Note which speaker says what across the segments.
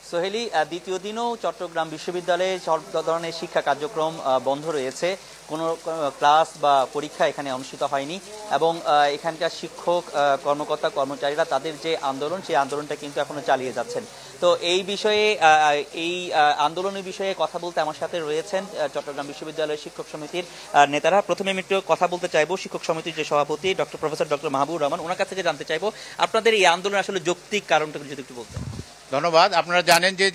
Speaker 1: সোহেলি, দ্বিতীয় দিনও চট্টগ্রাম বিশ্ববিদ্যালয়ে সব ধরনের শিক্ষা কার্যক্রম বন্ধ রয়েছে। কোনো ক্লাস বা পরীক্ষা এখানে অনুষ্ঠিত হয়নি এবং এখানকার শিক্ষক কর্মকর্তা কর্মচারীরা তাদের যে আন্দোলন সেই আন্দোলনটা কিন্তু এখনো চালিয়ে যাচ্ছেন। তো এই বিষয়ে এই আন্দোলনের বিষয়ে কথা বলতে আমার সাথে রয়েছেন চট্টগ্রাম বিশ্ববিদ্যালয়ের শিক্ষক সমিতির নেতারা। প্রথমে আমি একটু কথা বলতে চাইবো শিক্ষক সমিতির যে সভাপতি প্রফেসর ডক্টর মাহবুবুর রহমান, ওনার কাছ থেকে জানতে চাইবো আপনাদের এই আন্দোলন আসলে যৌক্তিক কারণটা যদি একটু বলতেন।
Speaker 2: ধন্যবাদ। আপনারা জানেন যে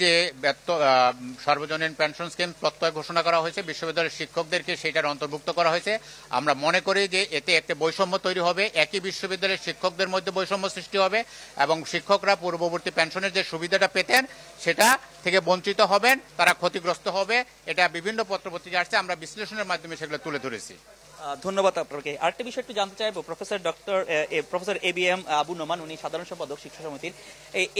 Speaker 2: সর্বজনীন পেনশন স্কিম প্রত্যয় ঘোষণা করা হয়েছে, বিশ্ববিদ্যালয়ের শিক্ষকদেরকে সেটার অন্তর্ভুক্ত করা হয়েছে। আমরা মনে করি যে এতে একটা বৈষম্য তৈরি হবে, একই বিশ্ববিদ্যালয়ের শিক্ষকদের মধ্যে বৈষম্য সৃষ্টি হবে এবং শিক্ষকরা পূর্ববর্তী পেনশনের যে সুবিধাটা পেতেন সেটা থেকে বঞ্চিত হবেন, তারা ক্ষতিগ্রস্ত হবে। এটা বিভিন্ন পত্রপত্রিকা আসছে, আমরা বিশ্লেষণের মাধ্যমে সেগুলো তুলে ধরেছি।
Speaker 1: ধন্যবাদ আপনাকে। আরেকটা বিষয় একটু জানতে চাইবো, প্রফেসর ABM আবু নোমান, উনি সাধারণ সম্পাদক শিক্ষা সমিতির।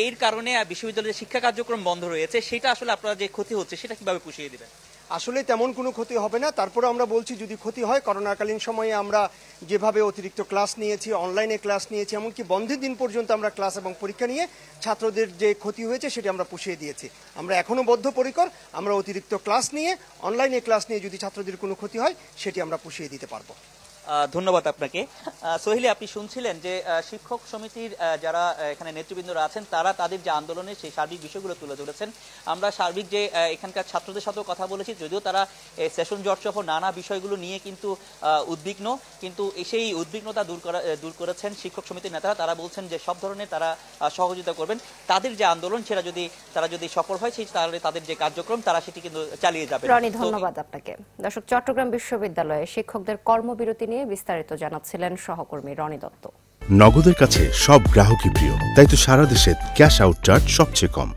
Speaker 1: এর কারণে বিশ্ববিদ্যালয়ের শিক্ষা কার্যক্রম বন্ধ রয়েছে, সেটা আসলে আপনার যে ক্ষতি হচ্ছে সেটা কিভাবে পুষিয়ে দিবেন?
Speaker 3: আসলে তেমন কোনো ক্ষতি হবে না, তারপরে আমরা বলছি যদি ক্ষতি হয়, করোনাকালীন সময়ে আমরা যেভাবে অতিরিক্ত ক্লাস নিয়েছি, অনলাইনে ক্লাস নিয়েছি, এমনকি বন্ধের দিন পর্যন্ত আমরা ক্লাস এবং পরীক্ষা নিয়ে ছাত্রদের যে ক্ষতি হয়েছে সেটি আমরা পুষিয়ে দিয়েছি। আমরা এখনও বদ্ধপরিকর, আমরা অতিরিক্ত ক্লাস নিয়ে, অনলাইনে ক্লাস নিয়ে যদি ছাত্রদের কোনো ক্ষতি হয় সেটি আমরা পুষিয়ে দিতে পারবো।
Speaker 1: ধন্যবাদ আপনাকে। সোহেলি, আপনি শুনছিলেন যে শিক্ষক সমিতির যারা এখানে নেতৃবৃন্দরা আছেন তারা তাদের যে আন্দোলনের সেই সার্বিক বিষয়গুলো তুলে ধরেছেন। আমরা সার্বিক যে এখানকার ছাত্রদের সাথেও কথা বলেছি, যদিও তারা সেশন জট সহ নানা বিষয়গুলো নিয়ে কিন্তু উদ্বিগ্ন, কিন্তু সেই উদ্বিগ্নতা দূর করেছেন শিক্ষক সমিতির নেতারা। তারা বলছেন যে সব ধরনের তারা সহযোগিতা করবেন, তাদের যে আন্দোলন সেটা তারা যদি সফল হয় তাহলে তাদের যে কার্যক্রম তারা সেটি কিন্তু চালিয়ে যাবে।
Speaker 4: রনি, ধন্যবাদ আপনাকে। দর্শক, চট্টগ্রাম বিশ্ববিদ্যালয়ে শিক্ষকদের কর্মবিরতি নিয়ে বিস্তারিত জানাচ্ছিলেন সহকর্মী রনি দত্ত।
Speaker 5: নগদের কাছে সব গ্রাহকই প্রিয়, তাই তো সারা দেশে ক্যাশ আউট চার্জ সবচেয়ে কম।